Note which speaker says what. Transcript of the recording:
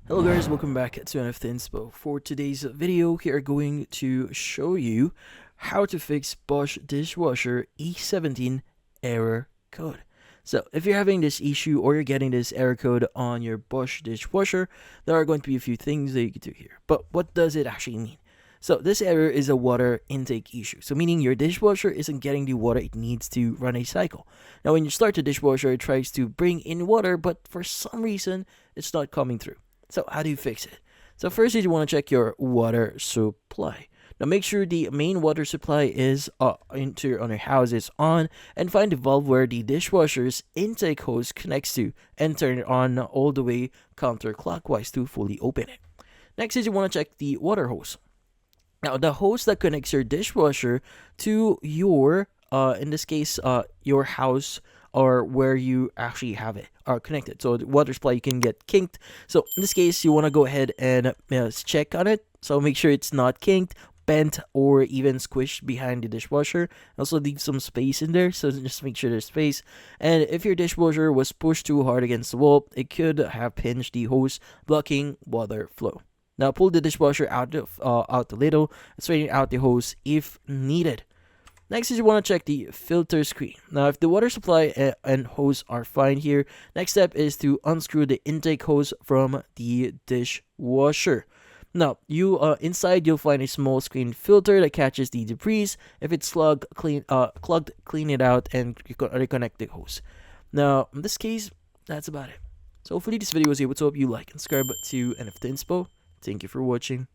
Speaker 1: Hello guys, welcome back to NFT Inspo. For today's video, we are going to show you how to fix Bosch Dishwasher E17 error code. So if you're having this issue or you're getting this error code on your Bosch dishwasher, there are going to be a few things that you can do here. But what does it actually mean? So this error is a water intake issue. So meaning your dishwasher isn't getting the water it needs to run a cycle. Now when you start the dishwasher, it tries to bring in water, but for some reason, it's not coming through. So how do you fix it? So first you want to check your water supply. Now make sure the main water supply is on your house is on, and find the valve where the dishwasher's intake hose connects to and turn it on all the way counterclockwise to fully open it. Next is you want to check the water hose. Now the hose that connects your dishwasher to your in this case your house or where you actually have it are connected. So the water supply can get kinked. So in this case, you want to go ahead and check on it. So make sure it's not kinked, bent, or even squished behind the dishwasher. Also leave some space in there, so just make sure there's space. And if your dishwasher was pushed too hard against the wall, it could have pinched the hose, blocking water flow. Now pull the dishwasher out a little, straighten out the hose if needed. Next is you want to check the filter screen. Now if the water supply and hose are fine here, next step is to unscrew the intake hose from the dishwasher. Now you inside you'll find a small screen filter that catches the debris. If it's clogged, clean it out and reconnect the hose. Now in this case, that's about it. So hopefully this video was able to help you like and subscribe to NFT Inspo. Thank you for watching.